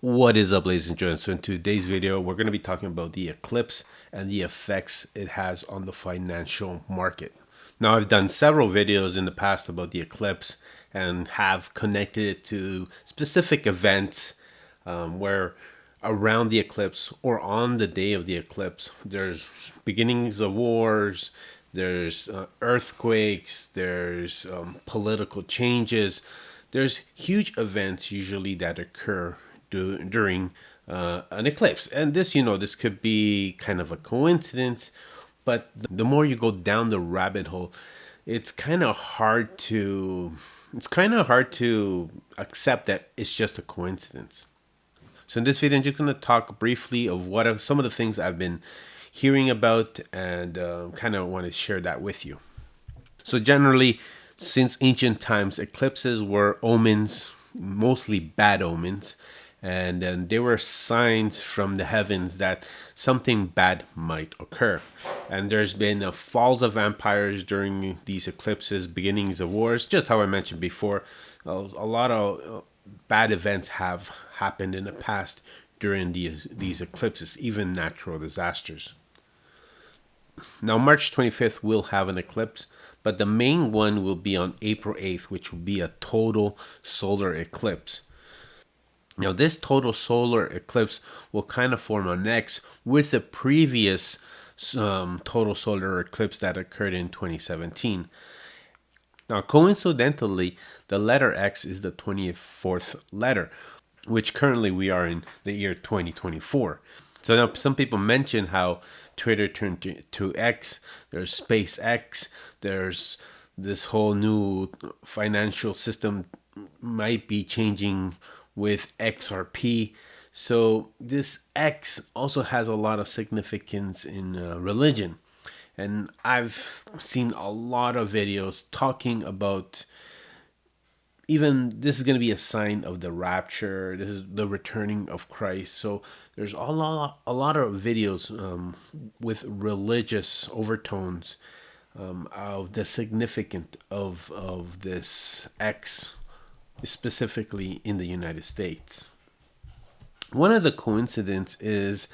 What is up, ladies and gentlemen? So in today's video, we're going to be talking about the eclipse and the effects it has on the financial market. Now, I've done several videos in the past about the eclipse and have connected it to specific events where around the eclipse or on the day of the eclipse, there's beginnings of wars, there's earthquakes, there's political changes, there's huge events usually that occur during an eclipse. And this could be kind of a coincidence, but the more you go down the rabbit hole, it's kind of hard to accept that it's just a coincidence. So in this video, I'm just going to talk briefly of what are some of the things I've been hearing about and kind of want to share that with you. So generally, since ancient times, eclipses were omens, mostly bad omens, and they were signs from the heavens that something bad might occur. And there's been falls of empires during these eclipses, beginnings of wars, just how I mentioned before. A lot of bad events have happened in the past during these eclipses, even natural disasters. Now, March 25th will have an eclipse, but the main one will be on April 8th, which will be a total solar eclipse. Now, this total solar eclipse will kind of form an X with the previous total solar eclipse that occurred in 2017. Now, coincidentally, the letter X is the 24th letter, which currently we are in the year 2024. So now some people mention how Twitter turned to X, there's SpaceX, there's this whole new financial system might be changing with XRP. So this X also has a lot of significance in religion. And I've seen a lot of videos talking about even this is going to be a sign of the rapture. This is the returning of Christ. So there's a lot of videos with religious overtones of the significance of this X, specifically in the United States. One of the coincidences is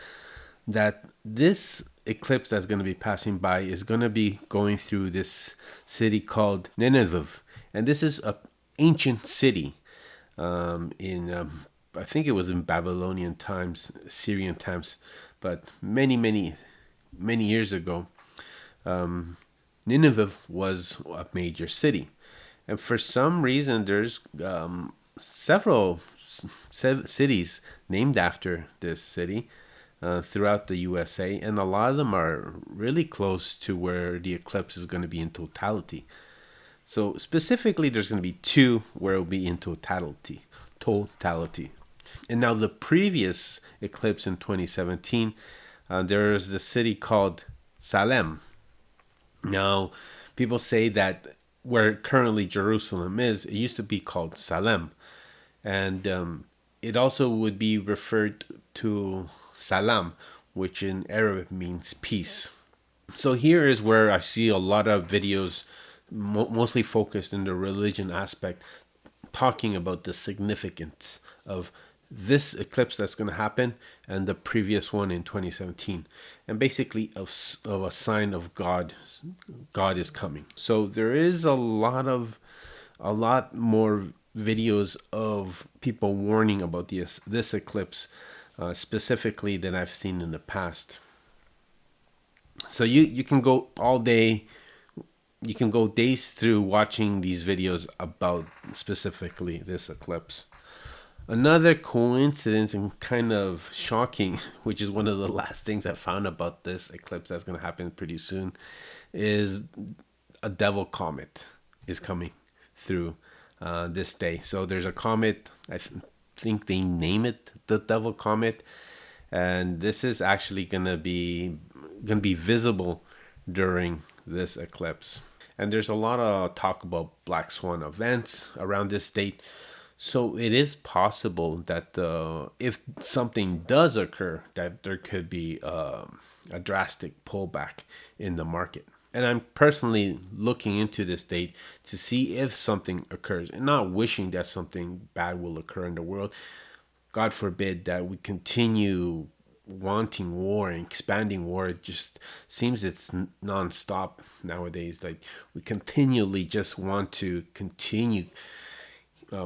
that this eclipse that's going to be passing by is going to be going through this city called Nineveh. And this is an ancient city in, I think it was in Babylonian times, Syrian times, but many years ago. Nineveh was a major city. And for some reason, there's several cities named after this city throughout the USA, and a lot of them are really close to where the eclipse is going to be in totality. So specifically, there's going to be two where it will be in totality. And now the previous eclipse in 2017, there's the city called Salem. Now, people say that where currently Jerusalem is, it used to be called Salem. And it also would be referred to Salam, which in Arabic means peace. So here is where I see a lot of videos, mostly focused in the religion aspect, talking about the significance of this eclipse that's going to happen and the previous one in 2017, and basically of a sign of God is coming. So there is a lot more videos of people warning about this eclipse specifically than I've seen in the past. So you can go all day, you can go days through watching these videos about specifically this eclipse. Another coincidence and kind of shocking, which is one of the last things I found about this eclipse that's going to happen pretty soon, is a devil comet is coming through this day. So there's a comet, I think they name it the devil comet, and this is actually going to be visible during this eclipse. And there's a lot of talk about black swan events around this date. So it is possible that if something does occur, that there could be a drastic pullback in the market. And I'm personally looking into this date to see if something occurs, and not wishing that something bad will occur in the world, God forbid that we continue wanting war and expanding war. It just seems it's nonstop nowadays. Like we continually just want to continue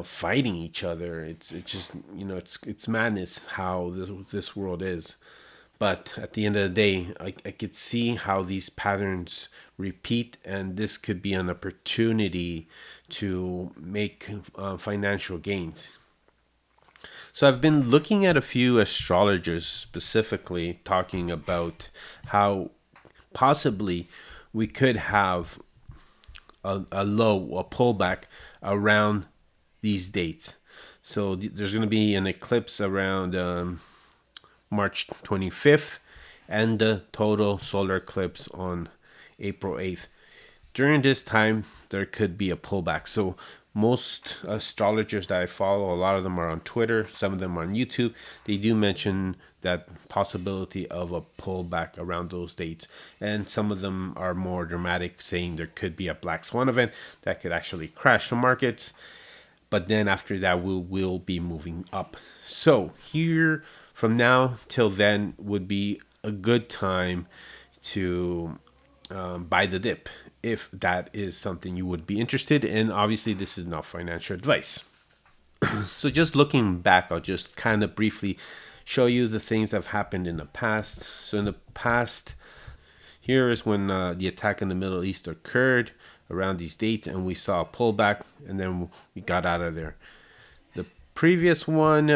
fighting each other. It's just, it's madness how this world is. But at the end of the day, I could see how these patterns repeat, and this could be an opportunity to make financial gains. So I've been looking at a few astrologers specifically talking about how possibly we could have a low, a pullback around these dates. So there's going to be an eclipse around March 25th and the total solar eclipse on April 8th. During this time, there could be a pullback. So most astrologers that I follow, a lot of them are on Twitter, some of them are on YouTube. They do mention that possibility of a pullback around those dates. And some of them are more dramatic, saying there could be a black swan event that could actually crash the markets. But then after that, we'll be moving up. So here, from now till then, would be a good time to buy the dip, if that is something you would be interested in. Obviously, this is not financial advice. So just looking back, I'll just kind of briefly show you the things that have happened in the past. So in the past, here is when the attack in the Middle East occurred around these dates, and we saw a pullback, and then we got out of there. The previous one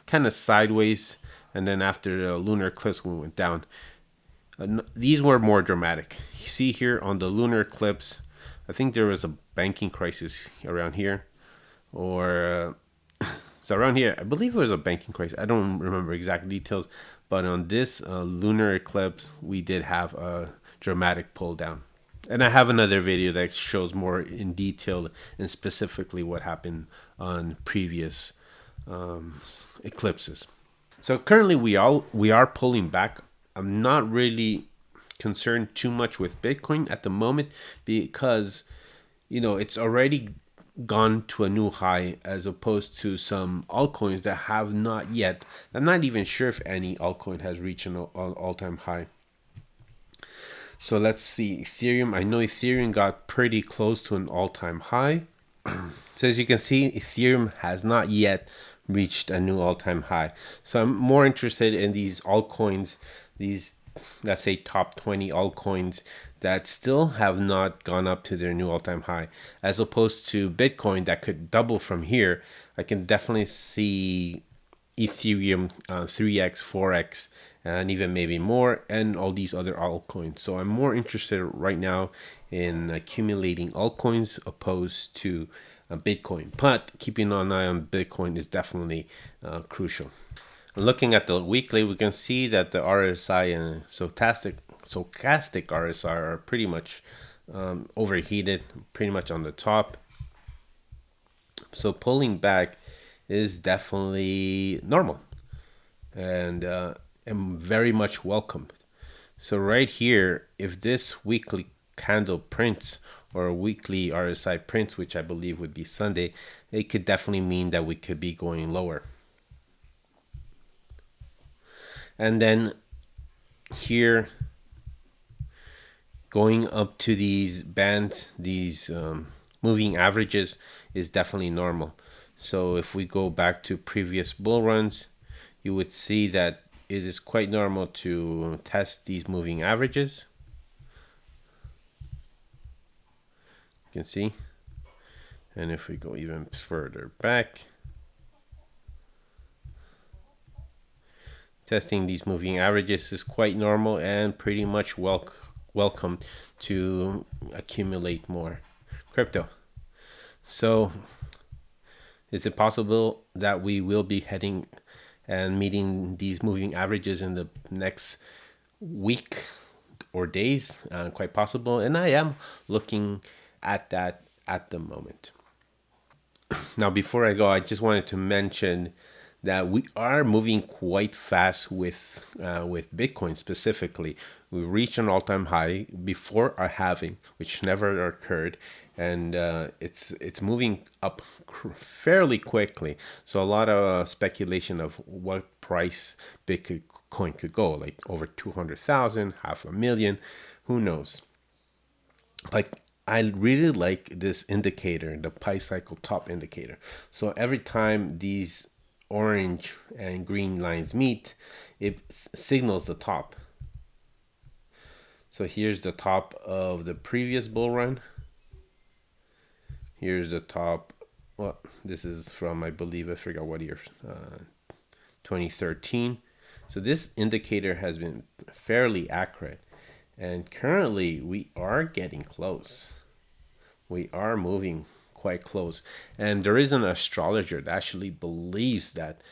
kind of sideways, and then after the lunar eclipse, we went down. These were more dramatic. You see here on the lunar eclipse, I think there was a banking crisis around here, or so around here, I believe it was a banking crisis. I don't remember exact details, but on this lunar eclipse, we did have a dramatic pull down. And I have another video that shows more in detail and specifically what happened on previous eclipses. So currently we are pulling back. I'm not really concerned too much with Bitcoin at the moment because, it's already gone to a new high, as opposed to some altcoins that have not yet. I'm not even sure if any altcoin has reached an all-time high. So let's see, Ethereum. I know Ethereum got pretty close to an all-time high. So as you can see, Ethereum has not yet reached a new all-time high. So I'm more interested in these altcoins, these, let's say, top 20 altcoins that still have not gone up to their new all-time high, as opposed to Bitcoin that could double from here. I can definitely see Ethereum 3x, 4x, and even maybe more, and all these other altcoins. So I'm more interested right now in accumulating altcoins opposed to Bitcoin. But keeping an eye on Bitcoin is definitely crucial. Looking at the weekly, we can see that the RSI and stochastic RSI are pretty much overheated, pretty much on the top. So pulling back is definitely normal and very much welcomed. So right here, if this weekly candle prints, or a weekly RSI prints, which I believe would be Sunday, it could definitely mean that we could be going lower. And then here, going up to these bands, these moving averages, is definitely normal. So if we go back to previous bull runs, you would see that it is quite normal to test these moving averages. You can see. And if we go even further back, testing these moving averages is quite normal and pretty much welcome to accumulate more crypto. So is it possible that we will be heading and meeting these moving averages in the next week or days? Quite possible, and I am looking at that at the moment. Now, before I go, I just wanted to mention that we are moving quite fast with Bitcoin specifically. We reached an all-time high before our halving, which never occurred, and it's moving up fairly quickly. So a lot of speculation of what price Bitcoin could go, like over 200,000, 500,000, who knows. But I really like this indicator, the pi cycle top indicator. So every time these orange and green lines meet, it signals the top. So here's the top of the previous bull run. Here's the top. Well, this is from, I believe, I forgot what year, 2013. So this indicator has been fairly accurate. And currently we are getting close. We are moving quite close. And there is an astrologer that actually believes that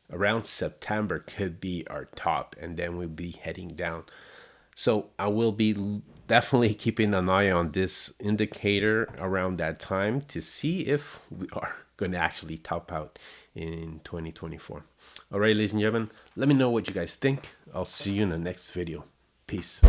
around September could be our top, and then we'll be heading down. So I will be definitely keeping an eye on this indicator around that time to see if we are going to actually top out in 2024. All right, ladies and gentlemen, let me know what you guys think. I'll see you in the next video. Peace.